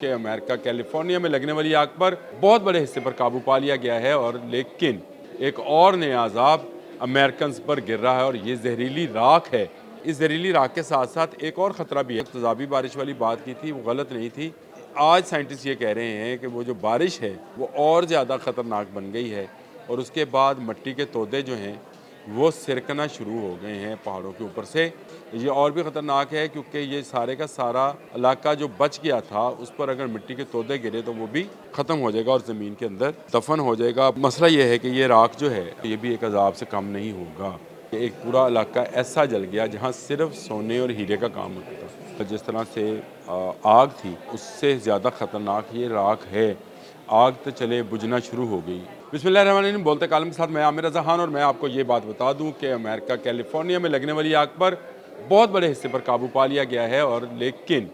कि America California में लगने वाली आग पर बहुत बड़े हिस्से पर काबू पा लिया गया है और लेकिन एक और नया अजाब अमेरिकन पर गिर रहा है और ये जहरीली राख है। इस जहरीली राख के साथ साथ एक और ख़तरा भी है। तेज़ाबी बारिश वाली बात की थी, वो गलत नहीं थी। आज साइंटिस्ट ये कह रहे हैं कि वो जो बारिश है वो और ज़्यादा ख़तरनाक बन गई है और उसके बाद मिट्टी के तोदे जो हैं वो सिरकना शुरू हो गए हैं पहाड़ों के ऊपर से। ये और भी ख़तरनाक है क्योंकि ये सारे का सारा इलाका जो बच गया था उस पर अगर मिट्टी के तोदे गिरे तो वो भी ख़त्म हो जाएगा और ज़मीन के अंदर दफन हो जाएगा। मसला ये है कि ये राख जो है ये भी एक अजाब से कम नहीं होगा। एक पूरा इलाका ऐसा जल गया जहाँ सिर्फ सोने और हीरे का काम होता था। जिस तरह से आग थी उससे ज़्यादा ख़तरनाक ये राख है। आग तो चले बुझना शुरू हो गई। बिस्मिल्लाहिर्रहमानिर्रहीम। बोलते कालम के साथ मैं आमिर रज़ा खान और मैं आपको ये बात बता दूं कि अमेरिका कैलिफोर्निया में लगने वाली आग पर बहुत बड़े हिस्से पर काबू पा लिया गया है और लेकिन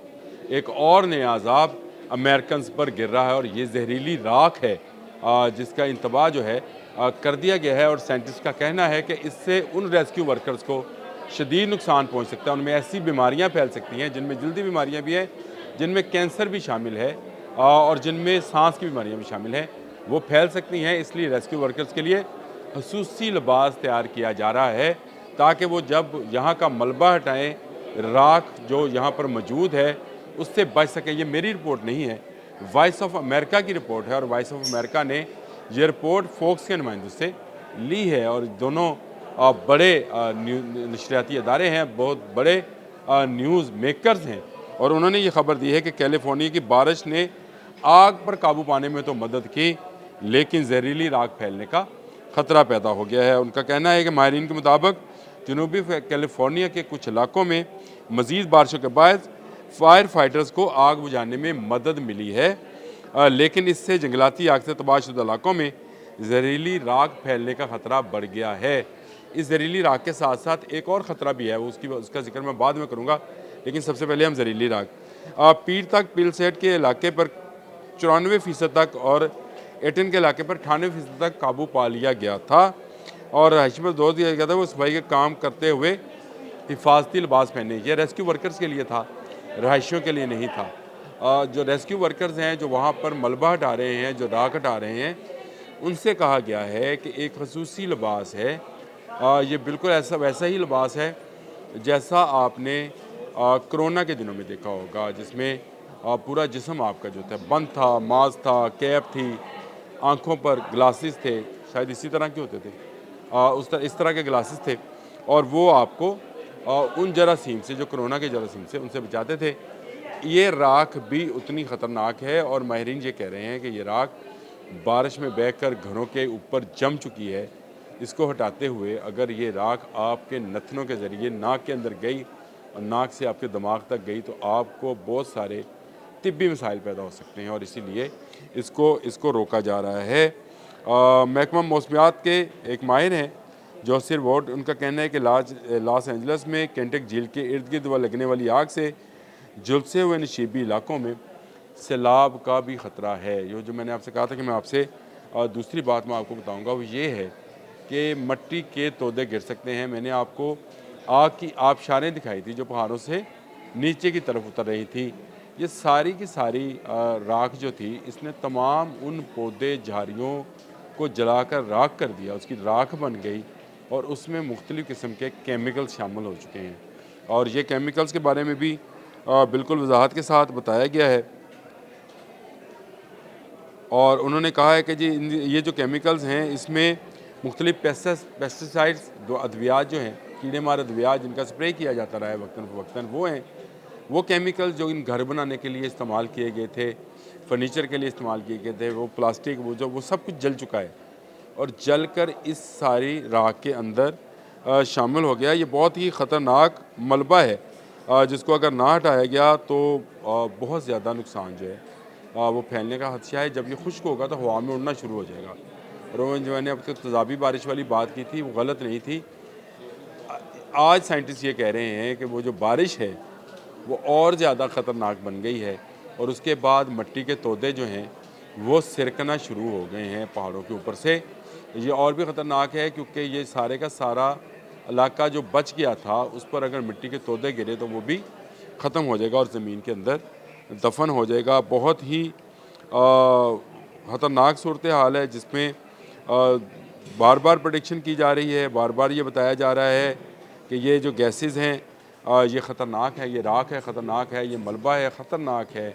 एक और नया अजाब अमेरिकन पर गिर रहा है और ये जहरीली राख है जिसका इंतबा जो है कर दिया गया है और साइंटिस्ट का कहना है कि इससे उन रेस्क्यू वर्कर्स को शदीद नुकसान पहुँच सकता है। उनमें ऐसी बीमारियाँ फैल सकती हैं जिनमें जल्दी बीमारियाँ भी हैं, जिनमें कैंसर भी शामिल है और जिनमें सांस की बीमारियाँ भी शामिल हैं, वो फैल सकती हैं। इसलिए रेस्क्यू वर्कर्स के लिए खसूसी लिबास तैयार किया जा रहा है ताकि वो जब यहाँ का मलबा हटाएं, राख जो यहाँ पर मौजूद है उससे बच सकें। ये मेरी रिपोर्ट नहीं है, वॉइस ऑफ अमेरिका की रिपोर्ट है और वॉइस ऑफ अमेरिका ने ये रिपोर्ट फोक्स के नुमाइंदों से ली है और दोनों बड़े नशरियाती अदारे हैं, बहुत बड़े न्यूज़ मेकर्स हैं और उन्होंने ये खबर दी है कि कैलिफोर्निया की बारिश ने आग पर काबू पाने में तो मदद की लेकिन जहरीली राख फैलने का ख़तरा पैदा हो गया है। उनका कहना है कि माहिरीन के मुताबिक जनूबी कैलिफोर्निया के कुछ इलाकों में मज़ीद बारिशों के बाद फायर फाइटर्स को आग बुझाने में मदद मिली है लेकिन इससे जंगलाती आग से तबाहशुदा इलाकों में जहरीली राख फैलने का ख़तरा बढ़ गया है। इस जहरीली राख के साथ साथ एक और ख़तरा भी है, उसका जिक्र मैं बाद में करूँगा, लेकिन सबसे पहले हम जहरीली राख पीर तक पिलसेट के इलाके पर 94% तक और एटन के इलाके पर 98% तक काबू पा लिया गया था और रहायशी पर जोर दिया गया था वो सफाई के काम करते हुए हिफाजती लिबास पहने। ये रेस्क्यू वर्कर्स के लिए था, रहायशियों के लिए नहीं था। जो रेस्क्यू वर्कर्स हैं जो वहाँ पर मलबा हटा रहे हैं, जो राख हटा रहे हैं, उनसे कहा गया है कि एक खसूसी लिबास है। ये बिल्कुल वैसा ही लिबास है जैसा आपने कोरोना के दिनों में देखा होगा, जिसमें पूरा जिस्म आपका जो था बंद था, मास्क था, कैप थी, आँखों पर ग्लासेस थे, शायद इसी तरह के होते थे, इस तरह के ग्लासेस थे और वो आपको उन जरासीम से जो कोरोना के जरासीम से उनसे बचाते थे। ये राख भी उतनी ख़तरनाक है और माहिरीन ये कह रहे हैं कि ये राख बारिश में बहकर घरों के ऊपर जम चुकी है। इसको हटाते हुए अगर ये राख आपके नथनों के ज़रिए नाक के अंदर गई और नाक से आपके दिमाग तक गई तो आपको बहुत सारे तिब्बी मसाइल पैदा हो सकते हैं और इसीलिए इसको रोका जा रहा है। महकमा मौसमियात के एक माहिर हैं जोसिर वोड, उनका कहना है कि लॉस एंजल्स में केंटक झील के इर्द गिर्द लगने वाली आग से झुलसे हुए नशीबी इलाकों में सैलाब का भी ख़तरा है। ये जो मैंने आपसे कहा था कि मैं आपसे दूसरी बात मैं आपको बताऊंगा वो ये है कि मिट्टी के तोदे गिर सकते हैं। मैंने आपको आग की आबशारें दिखाई थी जो पहाड़ों से नीचे की तरफ उतर रही थी। ये सारी की सारी राख जो थी इसने तमाम उन पौधे झाड़ियों को जलाकर राख कर दिया, उसकी राख बन गई और उसमें मुख्तलिफ़ किस्म के केमिकल्स शामिल हो चुके हैं और ये केमिकल्स के बारे में भी बिल्कुल वजाहत के साथ बताया गया है और उन्होंने कहा है कि जी ये जो केमिकल्स हैं इसमें मुख्तलिफ़ पेस्टिसाइड्स जो अद्वियात जो हैं, कीड़े मार अद्वियात जिनका स्प्रे किया जाता रहा है वक्तन फ़वक्तन, वो हैं वो केमिकल्स जो इन घर बनाने के लिए इस्तेमाल किए गए थे, फर्नीचर के लिए इस्तेमाल किए गए थे, वो प्लास्टिक वो सब कुछ जल चुका है और जल कर इस सारी राख के अंदर शामिल हो गया। ये बहुत ही ख़तरनाक मलबा है जिसको अगर ना हटाया गया तो बहुत ज़्यादा नुकसान जो है वो फैलने का खदशा है। जब ये खुश्क होगा तो हवा में उड़ना शुरू हो जाएगा और जो मैंने अब तक तेज़ाबी बारिश वाली बात की थी वो गलत नहीं थी। आज साइंटिस्ट ये कह रहे हैं कि वो जो बारिश है वो और ज़्यादा ख़तरनाक बन गई है और उसके बाद मिट्टी के तोदे जो हैं वो सिरकना शुरू हो गए हैं पहाड़ों के ऊपर से। ये और भी ख़तरनाक है क्योंकि ये सारे का सारा इलाका जो बच गया था उस पर अगर मिट्टी के तोदे गिरे तो वो भी ख़त्म हो जाएगा और ज़मीन के अंदर दफन हो जाएगा। बहुत ही ख़तरनाक सूरत हाल है, जिसमें बार बार प्रेडिक्शन की जा रही है, बार बार ये बताया जा रहा है कि ये जो गैसेस हैं ये ख़तरनाक है, ये राख है ख़तरनाक है, ये मलबा है ख़तरनाक है।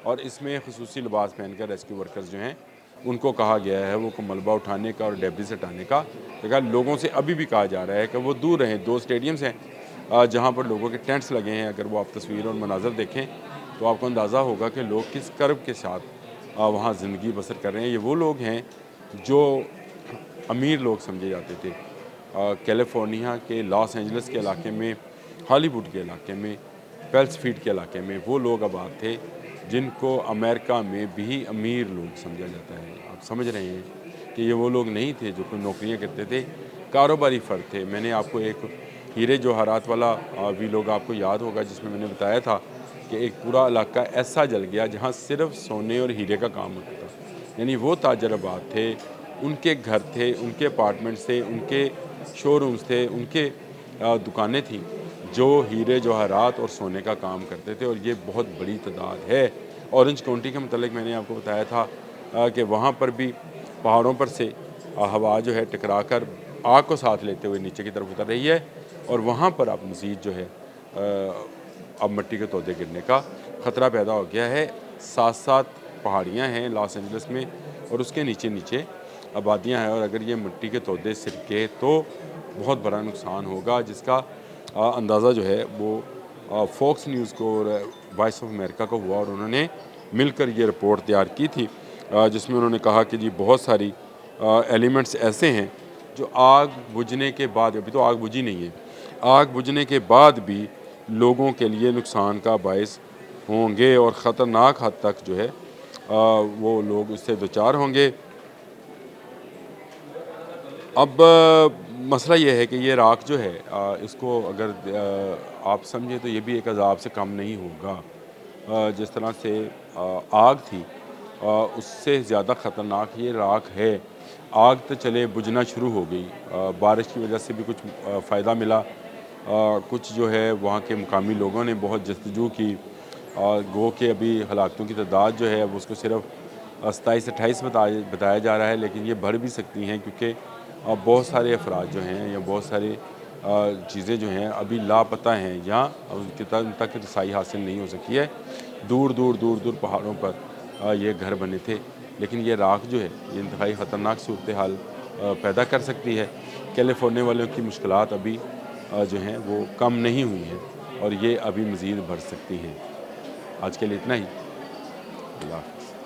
और इसमें ख़ुसूसी लिबास पहनकर रेस्क्यू वर्कर्स जो हैं उनको कहा गया है वो मलबा उठाने का और डेब्रिस हटाने का। लेकिन लोगों से अभी भी कहा जा रहा है कि वो दूर रहें। 2 स्टेडियम्स हैं जहाँ पर लोगों के टेंट्स लगे हैं। अगर वो आप तस्वीर और मनाज़र देखें तो आपको अंदाज़ा होगा कि लोग किस कर्ब के साथ वहाँ ज़िंदगी बसर कर रहे हैं। ये वो लोग हैं जो अमीर लोग समझे जाते थे। कैलिफोर्निया के लॉस एंजलिस के इलाके में, हॉलीवुड के इलाके में, पेल्स फील्ड के इलाके में वो लोग आबाद थे जिनको अमेरिका में भी अमीर लोग समझा जाता है। आप समझ रहे हैं कि ये वो लोग नहीं थे जो कोई नौकरियां करते थे, कारोबारी फ़र्द थे। मैंने आपको एक हीरे जवाहरात वाला भी लोग आपको याद होगा, जिसमें मैंने बताया था कि एक पूरा इलाका ऐसा जल गया जहाँ सिर्फ सोने और हीरे का काम होता था। यानी वो ताजर आबाद थे, उनके घर थे, उनके अपार्टमेंट्स थे, उनके शोरूम्स थे, उनके दुकानें थीं जो हीरे जवाहरात और सोने का काम करते थे। और ये बहुत बड़ी तादाद है। ऑरेंज काउंटी के मतलब मैंने आपको बताया था कि वहाँ पर भी पहाड़ों पर से हवा जो है टकरा कर आग को साथ लेते हुए नीचे की तरफ उतर रही है। और वहाँ पर अब मज़ीद जो है अब मिट्टी के तोदे गिरने का ख़तरा पैदा हो गया है। साथ साथ पहाड़ियाँ हैं लॉस एंजलिस में और उसके नीचे नीचे आबादियाँ हैं। और अगर ये मिट्टी के तोदे सिरके तो बहुत बड़ा नुकसान होगा, जिसका अंदाज़ा जो है वो फॉक्स न्यूज़ को और वॉइस ऑफ अमेरिका को हुआ। और उन्होंने मिलकर ये रिपोर्ट तैयार की थी जिसमें उन्होंने कहा कि जी बहुत सारी एलिमेंट्स ऐसे हैं जो आग बुझने के बाद, अभी तो आग बुझी नहीं है, आग बुझने के बाद भी लोगों के लिए नुकसान का बायस होंगे और ख़तरनाक हद तक जो है वो लोग उससे दोचार होंगे। अब मसला ये है कि ये राख जो है इसको अगर आप समझें तो ये भी एक अज़ाब से कम नहीं होगा। जिस तरह से आग थी उससे ज़्यादा ख़तरनाक ये राख है। आग तो चले बुझना शुरू हो गई, बारिश की वजह से भी कुछ फ़ायदा मिला। कुछ जो है वहाँ के मुकामी लोगों ने बहुत जस्तजू की। गो के अभी हलाकतों की तादाद जो है वो उसको सिर्फ 27-28 बताया जा रहा है, लेकिन ये बढ़ भी सकती हैं क्योंकि बहुत सारे अफराद जो हैं या बहुत सारे चीज़ें जो हैं अभी लापता हैं या उनके तक रसाई हासिल नहीं हो सकी है। दूर दूर पहाड़ों पर ये घर बने थे, लेकिन ये राख जो है ये इंतहाई ख़तरनाक सूरत हाल पैदा कर सकती है। कैलिफोर्निया वालों की मुश्किलात अभी जो हैं वो कम नहीं हुई हैं और ये अभी मज़ीद बढ़ सकती हैं। आज के लिए इतना ही। अल्लाह हाफ़िज़।